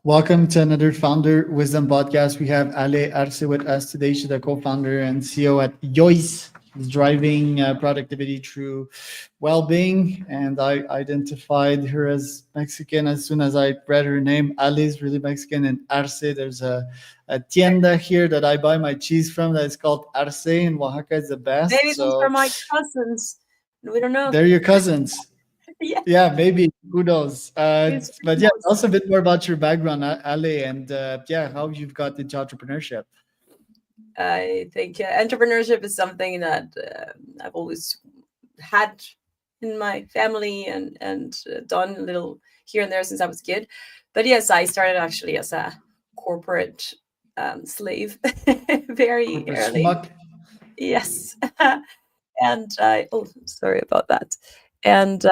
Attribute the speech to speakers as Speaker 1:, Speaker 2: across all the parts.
Speaker 1: Welcome to another Founder Wisdom podcast. We have Ale Arce with us today. She's the co-founder and CEO at Yoice. Is driving productivity through well-being, and I identified her as Mexican as soon as I read her name. Ale is really Mexican, and Arce. There's a tienda here that I buy my cheese from that is called Arce in Oaxaca. It's the best.
Speaker 2: Maybe those are
Speaker 1: So
Speaker 2: my cousins. We don't know.
Speaker 1: they're your cousins.
Speaker 2: Yeah,
Speaker 1: Yeah, maybe. Who knows?
Speaker 2: it's
Speaker 1: But yeah,
Speaker 2: close.
Speaker 1: also a bit more about your background, Ale, and yeah, how you've got into entrepreneurship.
Speaker 2: I think entrepreneurship is something that I've always had in my family and done a little here and there since I was a kid. But yes, I started actually as a corporate slave very
Speaker 1: Corporate
Speaker 2: early.
Speaker 1: schmuck.
Speaker 2: Yes, and I sorry about that. And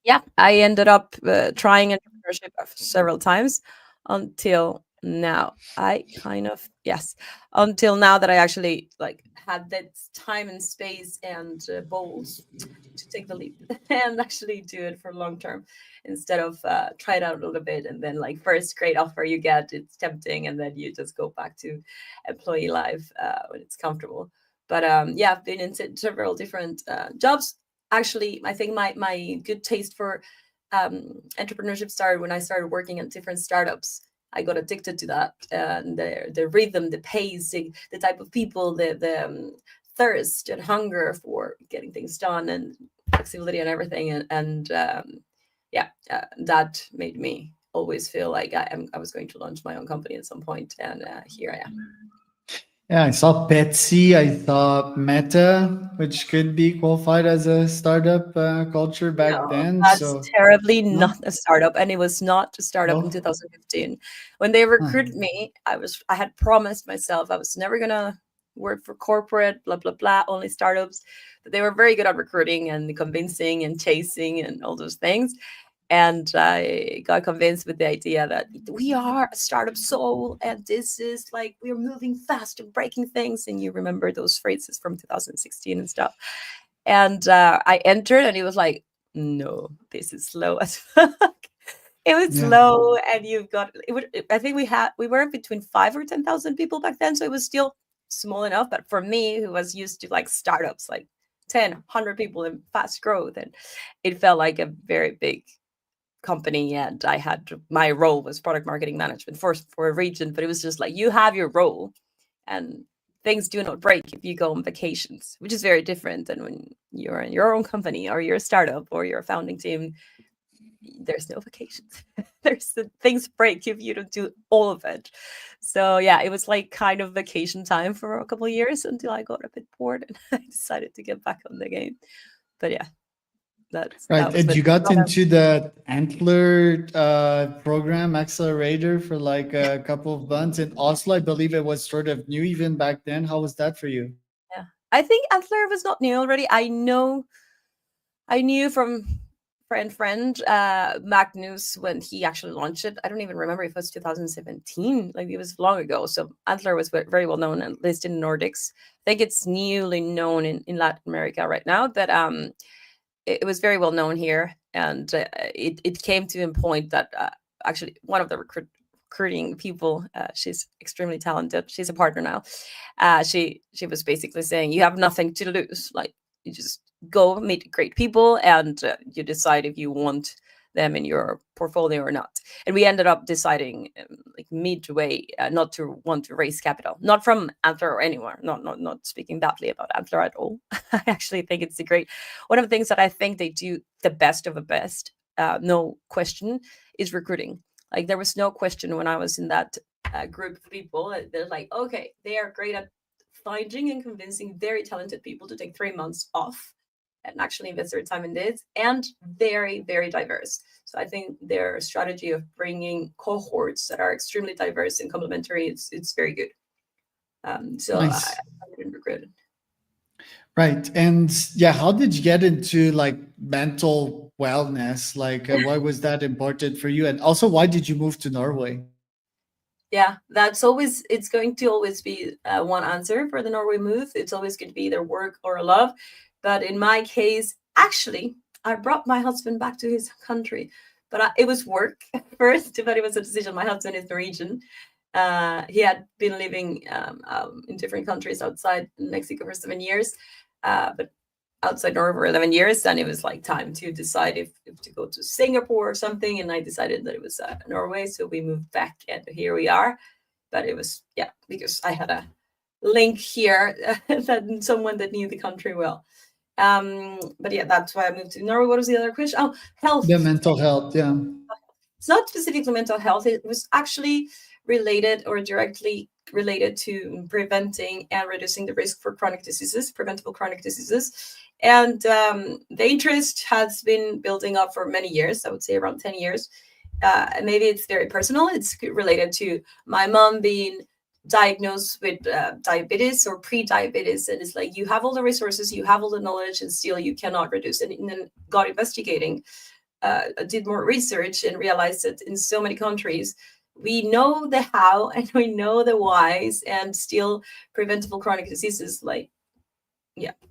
Speaker 2: yeah, I ended up trying entrepreneurship several times until now. I kind of yes, until now that I actually like had that time and space and balls to take the leap and actually do it for long term instead of try it out a little bit and then like first great offer you get it's tempting and then you just go back to employee life when it's comfortable. But yeah, I've been in several different jobs. Actually, I think my good taste for entrepreneurship started when I started working at different startups. I got addicted to that, and the rhythm, the pace, the type of people, the thirst and hunger for getting things done, and flexibility and everything, and yeah, that made me always feel like I was going to launch my own company at some point, and here I am.
Speaker 1: Yeah, I saw Petsy. I saw Meta, which could be qualified as a startup culture back
Speaker 2: No,
Speaker 1: then.
Speaker 2: that's
Speaker 1: So
Speaker 2: terribly
Speaker 1: no,
Speaker 2: not a startup, and it was not a startup in
Speaker 1: no.
Speaker 2: 2015. When they
Speaker 1: Huh.
Speaker 2: recruited me, I had promised myself I was never gonna work for corporate, blah blah blah, only startups. But they were very good at recruiting and convincing and chasing and all those things. And I got convinced with the idea that we are a startup soul, and this is like we're moving fast and breaking things. And you remember those phrases from 2016 and stuff. And I entered, and it was like, no, this is slow as fuck. It was
Speaker 1: Yeah.
Speaker 2: slow, and you've got. It would. I think we were between 5 or 10,000 people back then, so it was still small enough. But for me, who was used to like startups, like 10, 100 people in fast growth, and it felt like a very big company. And I had my role was product marketing management for a region, but it was just like you have your role, and things do not break if you go on vacations, which is very different than when you're in your own company or you're a startup or you're a founding team. There's no vacations. Things break if you don't do all of it. So yeah, it was like kind of vacation time for a couple of years until I got a bit bored and I decided to get back on the game. But yeah, that
Speaker 1: Right.
Speaker 2: was
Speaker 1: And
Speaker 2: with
Speaker 1: you got into the Antler program accelerator for like a couple of months in Oslo. I believe it was sort of new even back then. How was that for you?
Speaker 2: yeah. I think Antler was not new already. I knew from friend Magnus when he actually launched it. I don't even remember if it was 2017. Like it was long ago. So Antler was very well known, at least in the Nordics. I think it's newly known in Latin America right now, but it was very well known here, and it came to a point that actually one of the recruiting people, she's extremely talented. She's a partner now. She was basically saying, "You have nothing to lose. Like you just go meet great people, and you decide if you want them in your portfolio or not." And we ended up deciding, like midway, not to want to raise capital, not from Antler or anywhere. Not speaking badly about Antler at all. I actually think it's a great one of the things that I think they do the best of the best, no question, is recruiting. Like there was no question when I was in that group of people. They're like, okay, they are great at finding and convincing very talented people to take 3 months off and actually invest their time in this, and very diverse. So I think their strategy of bringing cohorts that are extremely diverse and complementary, it's very good. So I
Speaker 1: Nice.
Speaker 2: didn't regret it.
Speaker 1: Right. And yeah, how did you get into like mental wellness? Like, why was that important for you? And also, why did you move to Norway?
Speaker 2: Yeah, it's going to always be one answer for the Norway move. It's always going to be either work or love. But in my case, actually, I brought my husband back to his country But it was work first, but it was a decision. My husband is Norwegian. He had been living in different countries outside Mexico for 7 years, but outside Norway for 11 years. Then it was like time to decide if to go to Singapore or something. And I decided that it was Norway. So we moved back and here we are. But it was, yeah, because I had a link here that someone that knew the country well. But yeah, that's why I moved to Norway. What was the other question? Oh, health.
Speaker 1: The mental health, yeah.
Speaker 2: It's not specifically mental health. It was actually related or directly related to preventing and reducing the risk for chronic diseases, preventable chronic diseases. And the interest has been building up for many years, I would say around 10 years. Maybe it's very personal. It's related to my mom being diagnosed with diabetes or pre-diabetes, and it's like you have all the resources, you have all the knowledge, and still you cannot reduce. And then got investigating, did more research, and realized that in so many countries we know the how and we know the whys, and still preventable chronic diseases like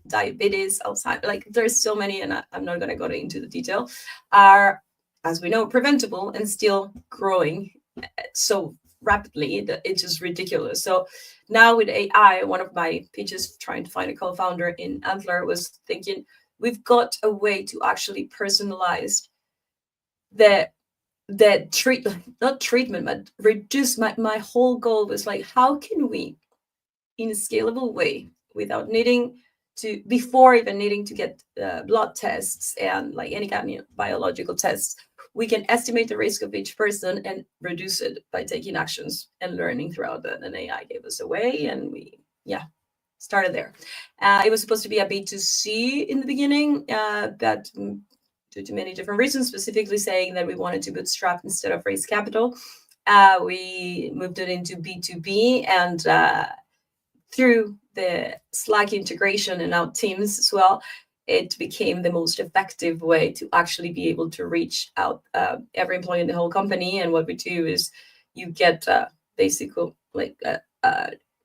Speaker 2: diabetes, Alzheimer's, like there's so many, and I'm not going to go into the detail, are, as we know, preventable and still growing so rapidly that it's just ridiculous. So now with AI, one of my pitches trying to find a co-founder in Antler was thinking we've got a way to actually personalize the not treatment, but reduce. My whole goal was like, how can we, in a scalable way, without needing to, before even needing to get blood tests and like any kind of biological tests, we can estimate the risk of each person and reduce it by taking actions and learning throughout that. And AI gave us a way, and we started there. It was supposed to be a B2C in the beginning, but due to many different reasons, specifically saying that we wanted to bootstrap instead of raise capital, we moved it into B2B, and through the Slack integration and now Teams as well, it became the most effective way to actually be able to reach out every employee in the whole company. And what we do is you get basically like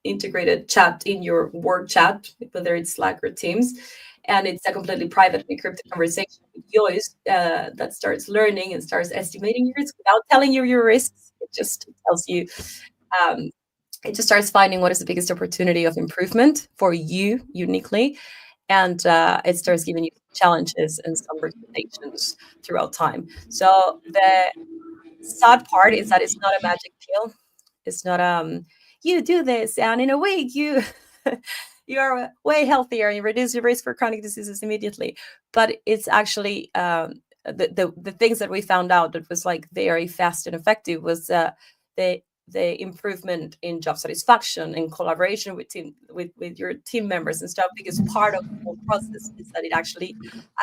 Speaker 2: integrated chat in your work chat, whether it's Slack or Teams. And it's a completely private and encrypted conversation with Yoice that starts learning and starts estimating your risk without telling you your risks. It just tells you, it just starts finding what is the biggest opportunity of improvement for you uniquely. And it starts giving you challenges and some recommendations throughout time. So the sad part is that it's not a magic pill. It's not you do this and in a week you you are way healthier and you reduce your risk for chronic diseases immediately. But it's actually the things that we found out that was like very fast and effective was the improvement in job satisfaction and collaboration with your team members and stuff, because part of the whole process is that it actually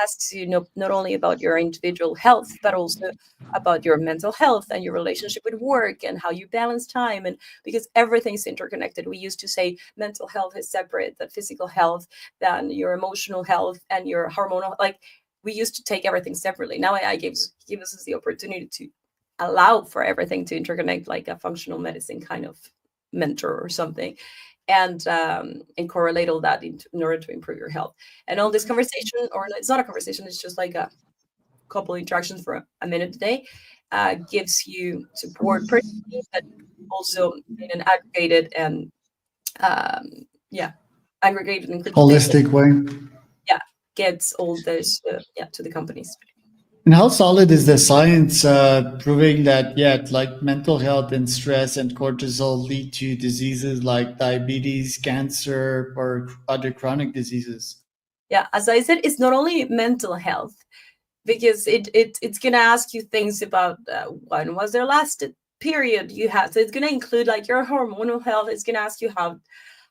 Speaker 2: asks you not only about your individual health, but also about your mental health and your relationship with work and how you balance time. And because everything's interconnected, we used to say mental health is separate than physical health, than your emotional health and your hormonal, like we used to take everything separately. Now AI gives us the opportunity to allow for everything to interconnect, like a functional medicine kind of mentor or something, and correlate all that in order to improve your health. And all this conversation, or it's not a conversation, it's just like a couple interactions for a minute a day, gives you support personally, but also in an aggregated and aggregated and
Speaker 1: Holistic way.
Speaker 2: gets all this to the companies.
Speaker 1: And how solid is the science proving that, like mental health and stress and cortisol lead to diseases like diabetes, cancer, or other chronic diseases?
Speaker 2: Yeah, as I said, it's not only mental health, because it's going to ask you things about when was their last period you had. So it's going to include like your hormonal health. It's going to ask you how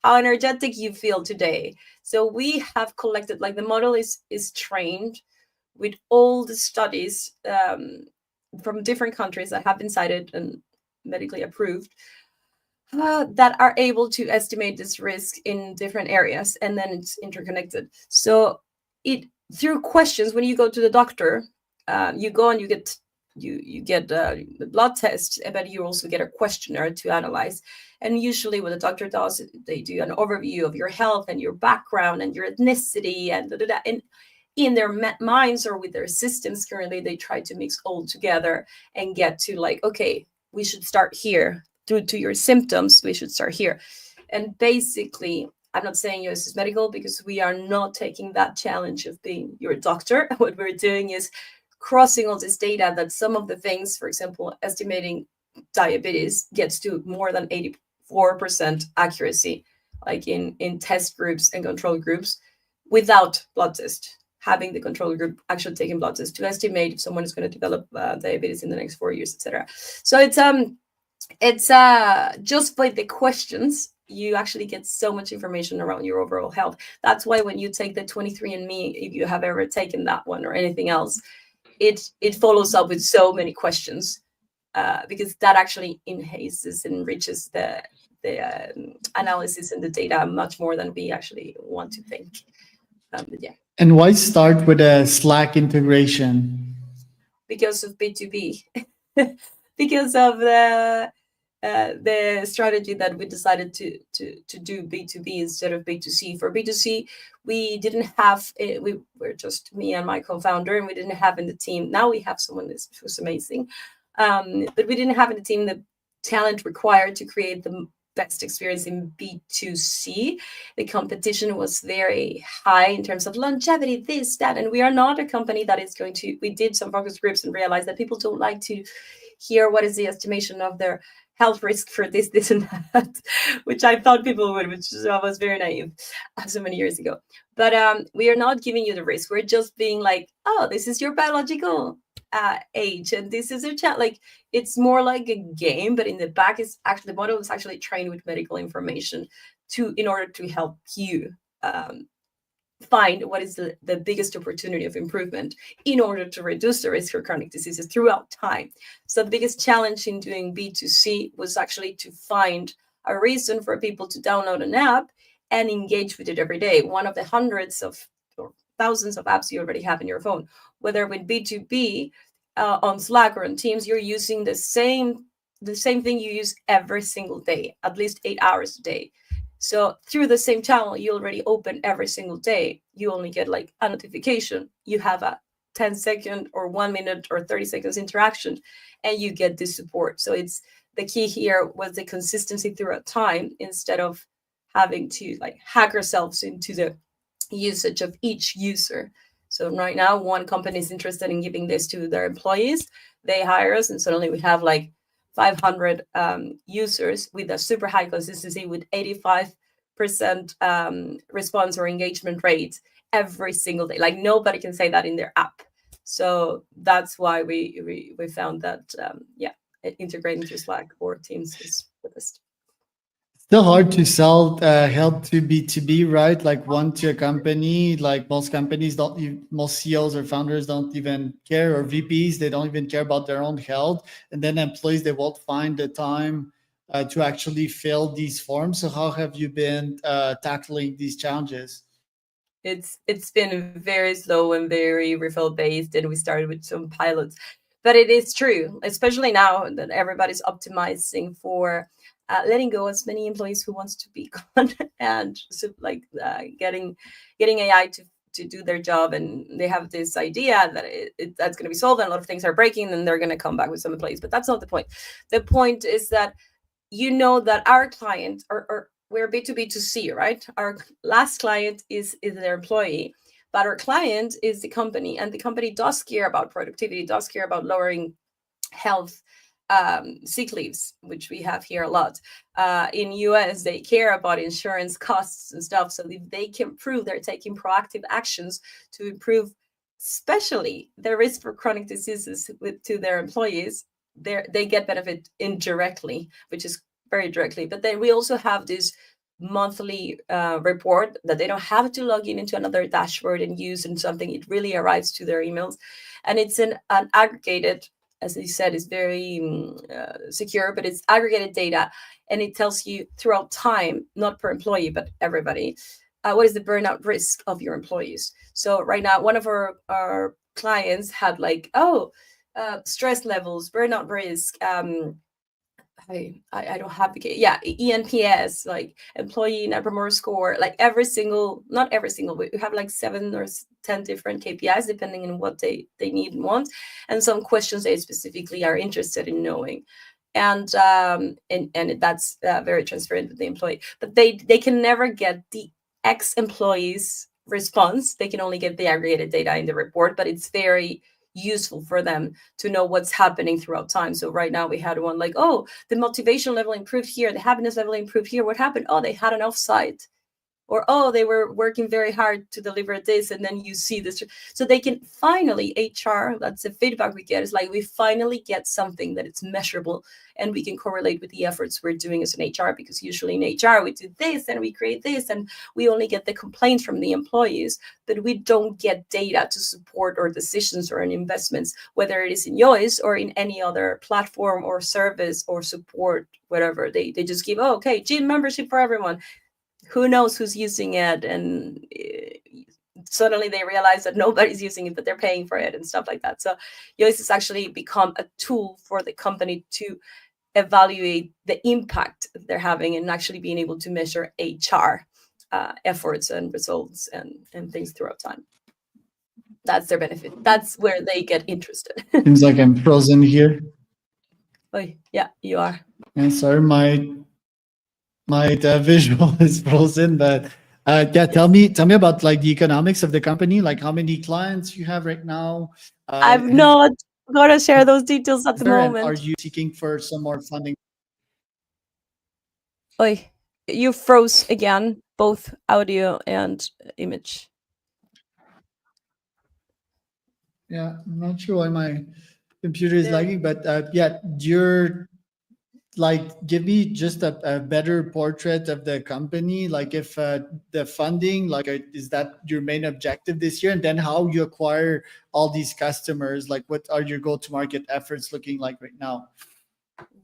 Speaker 2: energetic you feel today. So we have collected, like the model is trained with all the studies from different countries that have been cited and medically approved, that are able to estimate this risk in different areas, and then it's interconnected. So it, through questions, when you go to the doctor, you go and you get the blood test, but you also get a questionnaire to analyze. And usually what the doctor does, they do an overview of your health and your background and your ethnicity and and in their minds or with their systems currently, they try to mix all together and get to like, okay, we should start here. Due to your symptoms, we should start here. And basically, I'm not saying Yoice is medical, because we are not taking that challenge of being your doctor. What we're doing is crossing all this data that some of the things, for example, estimating diabetes gets to more than 84% accuracy, like in test groups and control groups, without blood test. Having the control group actually taking blood tests to estimate if someone is going to develop diabetes in the next 4 years, etc. So it's just by the questions you actually get so much information around your overall health. That's why when you take the 23andMe, if you have ever taken that one or anything else, it follows up with so many questions, because that actually enriches the analysis and the data much more than we actually want to think. But yeah,
Speaker 1: And why start with a Slack integration?
Speaker 2: because of B2B, because of the strategy that we decided to do B2B instead of B2C. For B2C, we didn't have we were just me and my co-founder, and we didn't have in the team. Now we have someone who's amazing, but we didn't have in the team the talent required to create the best experience in B2C. The competition was very high in terms of longevity, this, that, and we are not a company that is going to. We did some focus groups and realized that people don't like to hear what is the estimation of their health risk for this and that, which I thought people would, which was very naive so many years ago. But we are not giving you the risk. We're just being like, oh, this is your biological age, and this is your chat. Like, it's more like a game, but in the back is actually the model is actually trained with medical information in order to help you find what is the biggest opportunity of improvement in order to reduce the risk for chronic diseases throughout time. So the biggest challenge in doing B2C was actually to find a reason for people to download an app and engage with it every day. One of the hundreds of or thousands of apps you already have in your phone. Whether with B2B on Slack or on Teams, you're using the same thing you use every single day, at least 8 hours a day. So through the same channel you already open every single day, you only get like a notification. You have a 10-second or 1 minute or 30 seconds interaction, and you get this support. So it's the key here was the consistency throughout time, instead of having to like hack ourselves into the usage of each user. So right now, one company is interested in giving this to their employees. They hire us, and suddenly we have like 500 users with a super high consistency, with 85% response or engagement rate every single day. Like, nobody can say that in their app. So that's why we found that integrating to Slack or Teams is the best.
Speaker 1: Still hard to sell help to B2B, right? Like one to a company, like most companies most CEOs or founders don't even care, or VPs, they don't even care about their own health. And then employees, they won't find the time to actually fill these forms. So how have you been tackling these challenges?
Speaker 2: It's been very slow and very referral based, and we started with some pilots. But it is true, especially now that everybody's optimizing for letting go as many employees who wants to be gone, and so like getting AI to do their job, and they have this idea that that's going to be solved, and a lot of things are breaking, and they're going to come back with some employees. But that's not the point. The point is that that our client, or we're B2B2C, right? Our last client is their employee, but our client is the company, and the company does care about productivity, does care about lowering health sick leaves, which we have here a lot. In US, they care about insurance costs and stuff. So if they can prove they're taking proactive actions to improve, especially the risk for chronic diseases to their employees, they get benefit indirectly, which is very directly. But then we also have this monthly report that they don't have to log into another dashboard and use and something. It really arrives to their emails, and it's an aggregated, as you said, is very secure, but it's aggregated data, and it tells you throughout time, not per employee, but everybody, what is the burnout risk of your employees. So right now, one of our clients had like, stress levels, burnout risk, I don't have the ENPS, like employee net promoter score, like not every single, we have like 7 or 10 different KPIs depending on what they need and want, and some questions they specifically are interested in knowing. And that's very transparent with the employee, but they can never get the ex-employees response. They can only get the aggregated data in the report, but it's very useful for them to know what's happening throughout time. So right now we had one like, oh, the motivation level improved here, the happiness level improved here. What happened? Oh, they had an offsite. Or, oh, they were working very hard to deliver this, and then you see this. So they can finally, HR, that's the feedback we get, is like, we finally get something that it's measurable, and we can correlate with the efforts we're doing as an HR, because usually in HR, we do this, and we create this, and we only get the complaints from the employees, but we don't get data to support our decisions or in investments, whether it is in Yoice or in any other platform or service or support, whatever. They just give, oh, okay, gym membership for everyone. Who knows who's using it, and suddenly they realize that nobody's using it, but they're paying for it and stuff like that. So Yoice has actually become a tool for the company to evaluate the impact they're having and actually being able to measure HR efforts and results and things throughout time. That's their benefit. That's where they get interested.
Speaker 1: Seems like I'm frozen here.
Speaker 2: Oh, yeah, you are.
Speaker 1: And sorry, my visual is frozen, but yeah, tell me about like the economics of the company, like how many clients you have right now.
Speaker 2: I'm not gonna share those details at the moment.
Speaker 1: Are you seeking for some more funding?
Speaker 2: Oi, you froze again, both audio and image.
Speaker 1: Yeah, I'm not sure why my computer is
Speaker 2: There-
Speaker 1: lagging, but yeah, you're like, give me just a better portrait of the company. Like, if the funding, like, is that your main objective this year? And then how you acquire all these customers? Like, what are your go-to-market efforts looking like right now?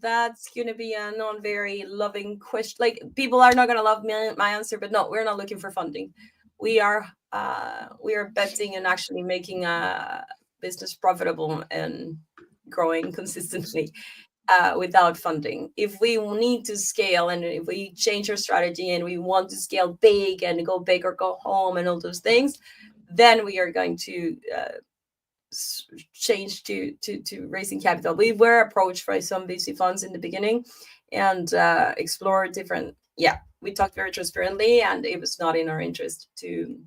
Speaker 2: That's gonna be a non very loving question. Like, people are not gonna love my answer, but no, we're not looking for funding. We are betting and actually making a business profitable and growing consistently without funding. If we need to scale, and if we change our strategy and we want to scale big and go big or go home and all those things, then we are going to change to raising capital. We were approached by some VC funds in the beginning and explored different. Yeah, we talked very transparently, and it was not in our interest to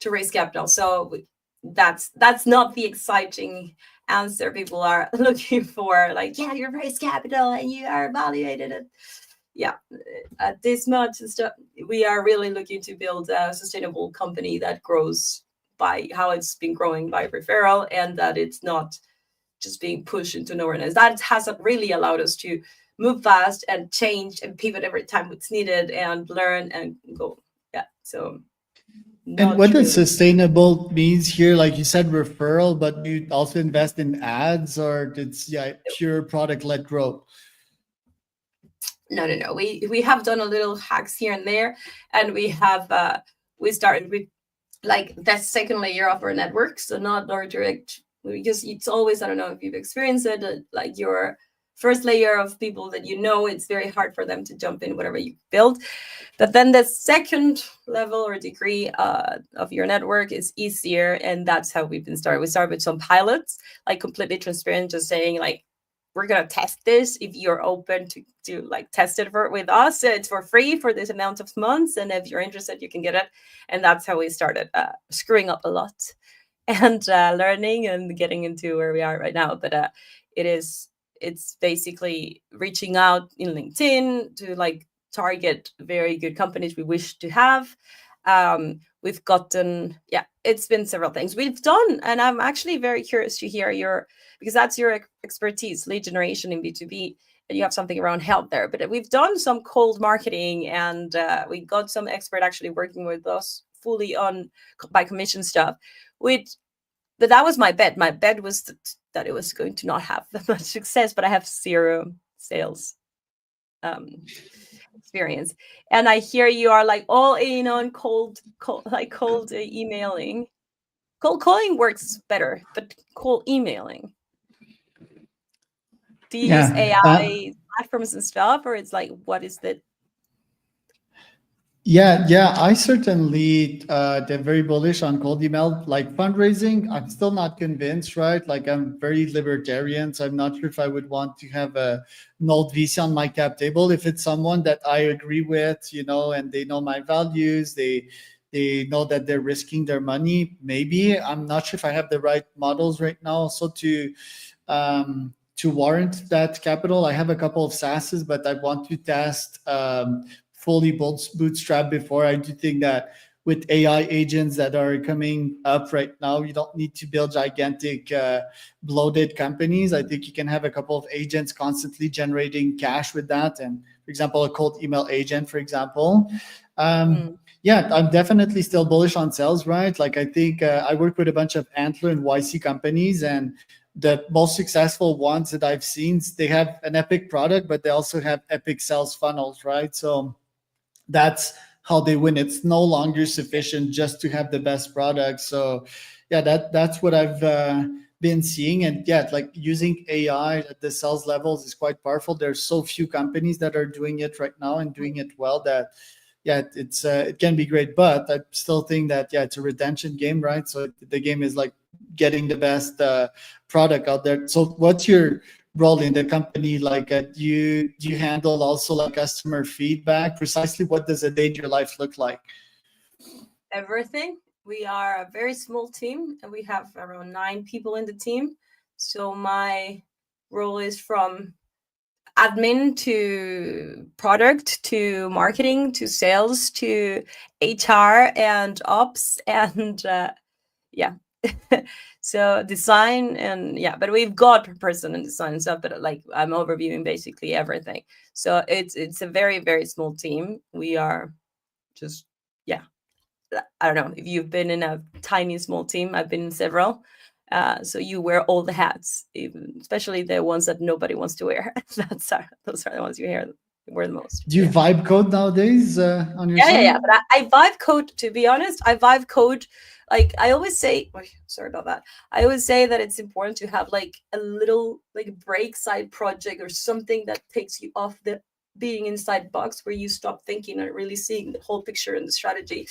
Speaker 2: raise capital. So that's not the exciting answer people are looking for. Like, yeah, you raised capital and you are evaluated. And yeah, at this much stuff, we are really looking to build a sustainable company that grows by how it's been growing by referral, and that it's not just being pushed into nowhere. That has really allowed us to move fast and change and pivot every time it's needed and learn and go. Yeah, so.
Speaker 1: And what does sustainable means here? Like you said, referral, but you also invest in ads, or it's pure product-led growth?
Speaker 2: No. We have done a little hacks here and there, and we have we started with like the second layer of our network, so not our direct, because it's always, I don't know if you've experienced it, like your first layer of people that you know, it's very hard for them to jump in whatever you build. But then the second level or degree of your network is easier, and that's how we've been started. We started with some pilots, like completely transparent, just saying like, we're gonna test this. If you're open to like test it with us, it's for free for this amount of months, and if you're interested, you can get it. And that's how we started, screwing up a lot and learning and getting into where we are right now. But it's basically reaching out in LinkedIn to like target very good companies we wish to have. We've gotten, it's been several things we've done, and I'm actually very curious to hear because that's your expertise, lead generation in B2B, and you have something around health there. But we've done some cold marketing, and we got some expert actually working with us fully on by commission stuff. But that was my bet. My bet was that it was going to not have that much success, but I have zero sales experience. And I hear you are like all in on cold emailing. Cold calling works better, but cold emailing. Do you use AI platforms and stuff, or it's like what is the
Speaker 1: Yeah, I certainly they're very bullish on cold email. Like fundraising, I'm still not convinced, right? Like I'm very libertarian, so I'm not sure if I would want to have an old VC on my cap table. If it's someone that I agree with, and they know my values, they know that they're risking their money. Maybe I'm not sure if I have the right models right now. Also to warrant that capital. I have a couple of SaaSes, but I want to test fully bootstrap before. I do think that with AI agents that are coming up right now, you don't need to build gigantic, bloated companies. I think you can have a couple of agents constantly generating cash with that. And for example, a cold email agent, for example. Um,
Speaker 2: Mm.
Speaker 1: yeah, I'm definitely still bullish on sales, right? Like I think I work with a bunch of Antler and YC companies, and the most successful ones that I've seen, they have an epic product, but they also have epic sales funnels, right? So that's how they win. It's no longer sufficient just to have the best product. So yeah, that's what I've been seeing. And yeah, like using AI at the sales levels is quite powerful. There's so few companies that are doing it right now and doing it well that yeah, it can be great. But I still think that yeah, it's a retention game, right? So the game is like getting the best product out there. So what's your role in the company? Like do you handle also like customer feedback? Precisely what does a day in your life look like?
Speaker 2: Everything. We are a very small team, and we have around 9 people in the team. So my role is from admin to product to marketing to sales to HR and ops and yeah. So design and yeah, but we've got per person and design and stuff, but like I'm overviewing basically everything. So it's a very, very small team. We are just yeah, I don't know if you've been in a tiny small team. I've been in several. So you wear all the hats, even, especially the ones that nobody wants to wear. Those are the ones you wear the most.
Speaker 1: Do you
Speaker 2: Yeah.
Speaker 1: vibe code nowadays on your
Speaker 2: Yeah.
Speaker 1: side?
Speaker 2: But I vibe code. To be honest, I vibe code. Like I always say, sorry about that. I always say that it's important to have like a little like break side project or something that takes you off the being inside box where you stop thinking and really seeing the whole picture and the strategy.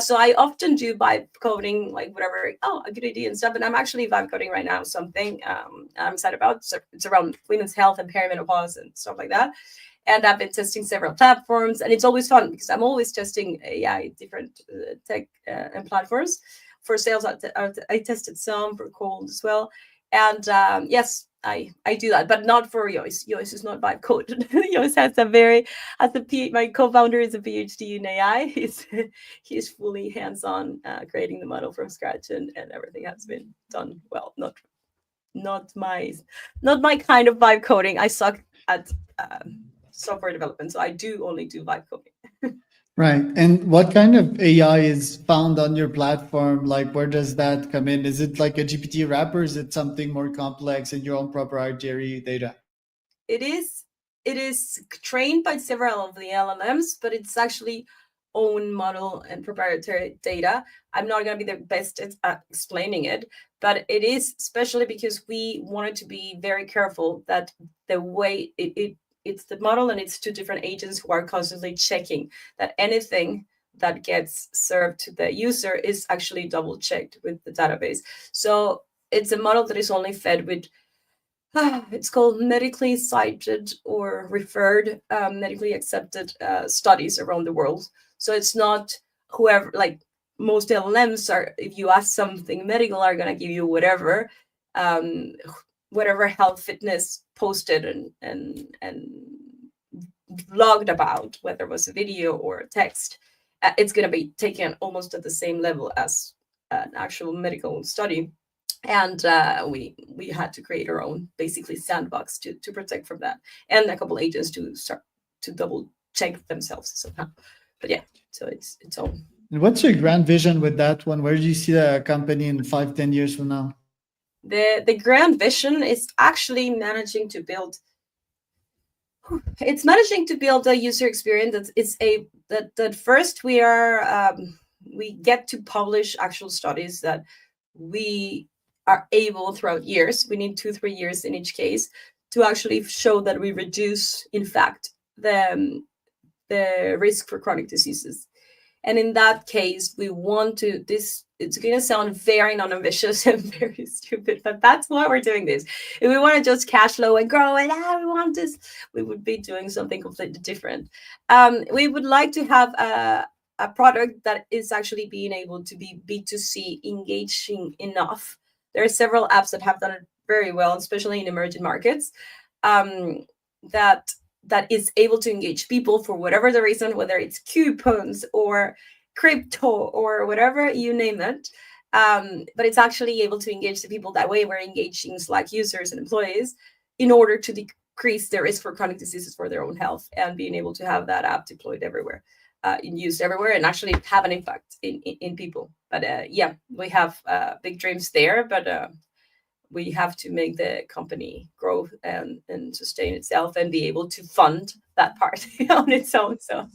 Speaker 2: So I often do vibe coding, like whatever, oh, a good idea and stuff. And I'm actually vibe coding right now, something I'm excited about. So it's around women's health and perimenopause and stuff like that. And I've been testing several platforms, and it's always fun because I'm always testing AI, different tech and platforms. For sales, I tested some for cold as well. And yes, I do that, but not for Yoice. Yoice is not vibe code. Yoice has a very, my co-founder is a PhD in AI. He's fully hands-on, creating the model from scratch, and everything has been done well. Not my not my kind of vibe coding. I suck at software development, so I do only do vibe coding.
Speaker 1: Right. And what kind of AI is found on your platform? Like, where does that come in? Is it like a GPT wrapper? Is it something more complex in your own proprietary data?
Speaker 2: It is trained by several of the LLMs, but it's actually own model and proprietary data. I'm not going to be the best at explaining it, but it is especially because we wanted to be very careful that the way it's the model and it's 2 different agents who are constantly checking that anything that gets served to the user is actually double checked with the database. So it's a model that is only fed with it's called medically cited or referred, medically accepted studies around the world. So it's not whoever, like most LLMs are, if you ask something medical, are going to give you um, whatever health fitness posted and vlogged about, whether it was a video or a text. It's going to be taken almost at the same level as an actual medical study. And we had to create our own basically sandbox to protect from that, and a couple agents to start to double check themselves somehow. But yeah, so it's all
Speaker 1: And what's your grand vision with that one? Where do you see the company in 5, 10 years from now?
Speaker 2: the grand vision is actually managing to build it's managing to build a user experience that is that first we get to publish actual studies that we are able throughout years. We need 2-3 years in each case to actually show that we reduce, in fact, the risk for chronic diseases. And in that case, we want to, this, it's going to sound very non-ambitious and very stupid, but that's why we're doing this. If we want to just cash flow and grow and we want this, we would be doing something completely different. We would like to have a product that is actually being able to be B2C engaging enough. There are several apps that have done it very well, especially in emerging markets, that is able to engage people for whatever the reason, whether it's coupons or crypto or whatever, you name it. But it's actually able to engage the people that way. We're engaging Slack users and employees in order to decrease their risk for chronic diseases for their own health, and being able to have that app deployed everywhere, used everywhere, and actually have an impact in people. But yeah, we have big dreams there, but we have to make the company grow and sustain itself and be able to fund that part on its own. So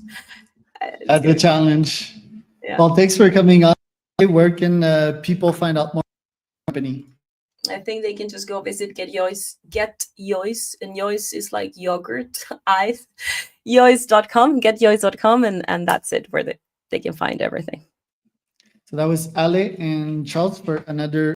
Speaker 1: That's the challenge.
Speaker 2: Yeah.
Speaker 1: Well, thanks for coming on. Where can people find out more about the company?
Speaker 2: I think they can just go visit Get Yoice, and Yoice is like yogurt, yoice.com, getyoice.com, and that's it, where they can find everything.
Speaker 1: So that was Ale and Charles for another